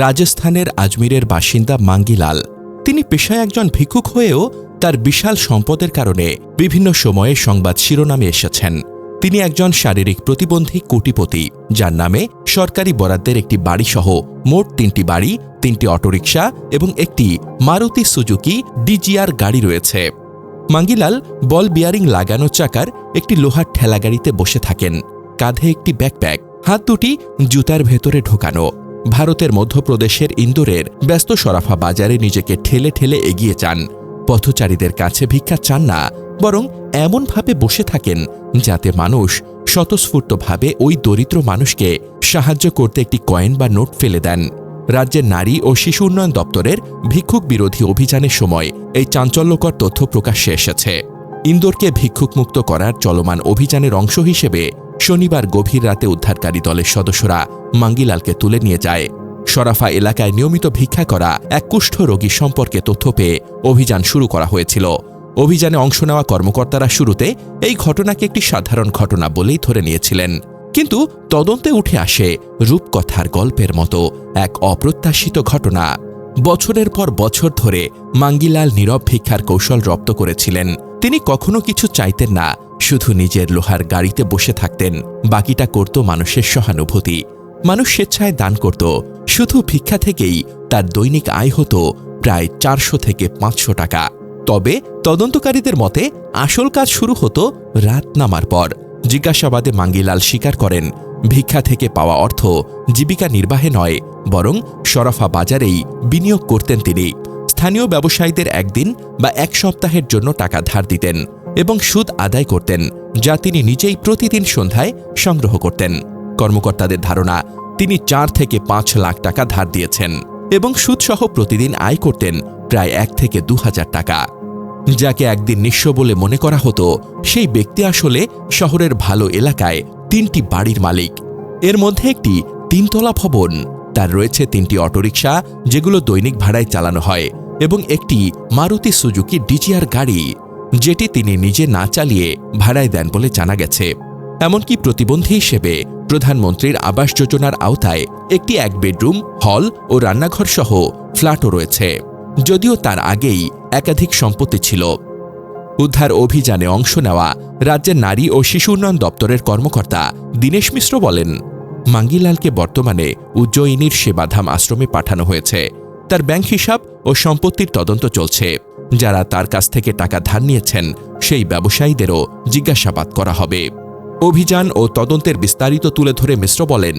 রাজস্থানের আজমিরের বাসিন্দা মাঙ্গিলাল। তিনি পেশায় একজন ভিক্ষুক হয়েও তার বিশাল সম্পদের কারণে বিভিন্ন সময়ে সংবাদ শিরোনামে এসেছেন। তিনি একজন শারীরিক প্রতিবন্ধী কোটিপতি, যার নামে সরকারি বরাদ্দের একটি বাড়িসহ মোট ৩টি বাড়ি, ৩টি অটোরিকশা এবং একটি মারুতি সুজুকি ডিজিআর গাড়ি রয়েছে। মাঙ্গিলাল বল বিয়ারিং লাগানো চাকার একটি লোহার ঠেলাগাড়িতে বসে থাকেন। কাঁধে একটি ব্যাকপ্যাক, হাত দুটি জুতার ভেতরে ঢোকানো। ভারতের মধ্যপ্রদেশের ইন্দোরের ব্যস্ত সরাফা বাজারে নিজেকে ঠেলে ঠেলে এগিয়ে যান। পথচারীদের কাছে ভিক্ষা চান না, বরং এমনভাবে বসে থাকেন যাতে মানুষ স্বতঃস্ফূর্তভাবে ওই দরিদ্র মানুষকে সাহায্য করতে একটি কয়েন বা নোট ফেলে দেন। রাজ্যের নারী ও শিশু উন্নয়ন দপ্তরের ভিক্ষুক বিরোধী অভিযানের সময় এই চাঞ্চল্যকর তথ্য প্রকাশ্যে এসেছে। ইন্দোরকে ভিক্ষুকমুক্ত করার চলমান অভিযানের অংশ হিসেবে শনিবার গভীর রাতে উদ্ধারকারী দলের সদস্যরা মাঙ্গিলালকে তুলে নিয়ে যায়। সরাফা এলাকায় নিয়মিত ভিক্ষা করা এক কুষ্ঠ রোগী সম্পর্কে তথ্য পেয়ে অভিযান শুরু করা হয়েছিল। অভিযানে অংশ নেওয়া কর্মকর্তারা শুরুতে এই ঘটনাকে একটি সাধারণ ঘটনা বলেই ধরে নিয়েছিলেন, কিন্তু তদন্তে উঠে আসে রূপকথার গল্পের মতো এক অপ্রত্যাশিত ঘটনা। বছরের পর বছর ধরে মাঙ্গিলাল নীরব ভিক্ষার কৌশল রপ্ত করেছিলেন। তিনি কখনো কিছু চাইতেন না, শুধু নিজের লোহার গাড়িতে বসে থাকতেন। বাকিটা করত মানুষের সহানুভূতি। মানুষ স্বেচ্ছায় দান করত। শুধু ভিক্ষা থেকেই তার দৈনিক আয় হতো প্রায় 400 থেকে 500 টাকা। তবে তদন্তকারীদের মতে আসল কাজ শুরু হতো রাত নামার পর। জিজ্ঞাসাবাদে মাঙ্গিলাল স্বীকার করেন, ভিক্ষা থেকে পাওয়া অর্থ জীবিকা নির্বাহে নয়, বরং সরাফা বাজারেই বিনিয়োগ করতেন তিনি। স্থানীয় ব্যবসায়ীদের একদিন বা এক সপ্তাহের জন্য টাকা ধার দিতেন এবং সুদ আদায় করতেন, যা তিনি নিজেই প্রতিদিন সন্ধ্যায় সংগ্রহ করতেন। কর্মকর্তাদের ধারণা, তিনি 4 থেকে 5 লাখ টাকা ধার দিয়েছেন এবং সুদসহ প্রতিদিন আয় করতেন প্রায় 1 থেকে 2,000 টাকা। যাকে একদিন নিঃস্ব বলে মনে করা হতো, সেই ব্যক্তি আসলে শহরের ভালো এলাকায় 3টি বাড়ির মালিক। এর মধ্যে একটি 3তলা ভবন, তার রয়েছে 3টি অটোরিকশা যেগুলো দৈনিক ভাড়ায় চালানো হয়, এবং একটি মারুতি সুজুকি ডিজিআর গাড়ি, যেটি তিনি নিজে না চালিয়ে ভাড়ায় দেন বলে জানা গেছে। এমনকি প্রতিবন্ধী হিসেবে প্রধানমন্ত্রীর আবাস যোজনার আওতায় একটি 1 বেডরুম, হল ও রান্নাঘর সহ ফ্ল্যাটও রয়েছে, যদিও তার আগেই একাধিক সম্পত্তি ছিল। উদ্ধার অভিযানে অংশ নেওয়া রাজ্যের নারী ও শিশু উন্নয়ন দপ্তরের কর্মকর্তা দীনেশ মিশ্র বলেন, মাঙ্গিলালকে বর্তমানে উজ্জয়িনীর সেবাধাম আশ্রমে পাঠানো হয়েছে। তার ব্যাংক হিসাব ও সম্পত্তির তদন্ত চলছে। যারা তার কাছ থেকে টাকা ধার নিয়েছেন সেই ব্যবসায়ীদেরও জিজ্ঞাসাবাদ করা হবে। অভিযান ও তদন্তের বিস্তারিত তুলে ধরে মিশ্র বলেন,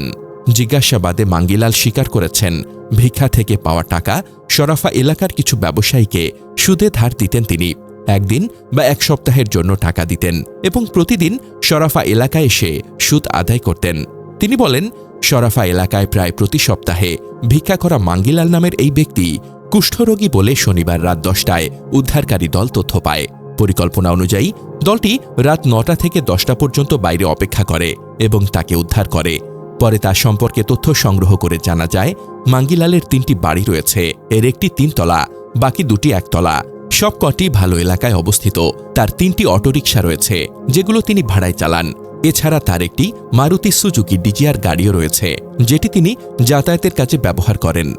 জিজ্ঞাসাবাদে মাঙ্গিলাল স্বীকার করেছেন, ভিক্ষা থেকে পাওয়া টাকা সরাফা এলাকার কিছু ব্যবসায়ীকে সুদে ধার দিতেন তিনি। একদিন বা 1 সপ্তাহের জন্য টাকা দিতেন এবং প্রতিদিন সরাফা এলাকায় এসে সুদ আদায় করতেন। তিনি বলেন, সরাফা এলাকায় প্রায় প্রতি সপ্তাহে ভিক্ষা করা মাঙ্গিলাল নামের এই ব্যক্তি কুষ্ঠরোগী বলে শনিবার রাত 10টায় উদ্ধারকারী দল তথ্য পায়। পরিকল্পনা অনুযায়ী দলটি রাত 9টা থেকে 10টা পর্যন্ত বাইরে অপেক্ষা করে এবং তাকে উদ্ধার করে। পরে তার সম্পর্কে তথ্য সংগ্রহ করে জানা যায়, মাঙ্গিলালের 3টি বাড়ি রয়েছে। এর একটি 3তলা, বাকি 2টি 1তলা। সবকটি ভালো এলাকায় অবস্থিত। তার 3টি অটোরিকশা রয়েছে, যেগুলো তিনি ভাড়ায় চালান। এছাড়া তার একটি মারুতি সুজুকি ডিজিআর গাড়িও রয়েছে, যেটি তিনি যাতায়াতের কাজে ব্যবহার করেন।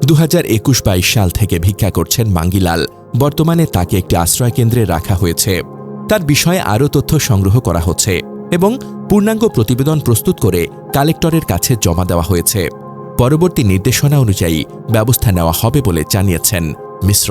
2021-22 সাল থেকে ভিক্ষা করছেন মাঙ্গিলাল। বর্তমানে তাকে একটি আশ্রয় কেন্দ্রে রাখা হয়েছে। তার বিষয়ে আরও তথ্য সংগ্রহ করা হচ্ছে এবং পূর্ণাঙ্গ প্রতিবেদন প্রস্তুত করে কালেক্টরের কাছে জমা দেওয়া হয়েছে। পরবর্তী নির্দেশনা অনুযায়ী ব্যবস্থা নেওয়া হবে বলে জানিয়েছেন মিশ্র।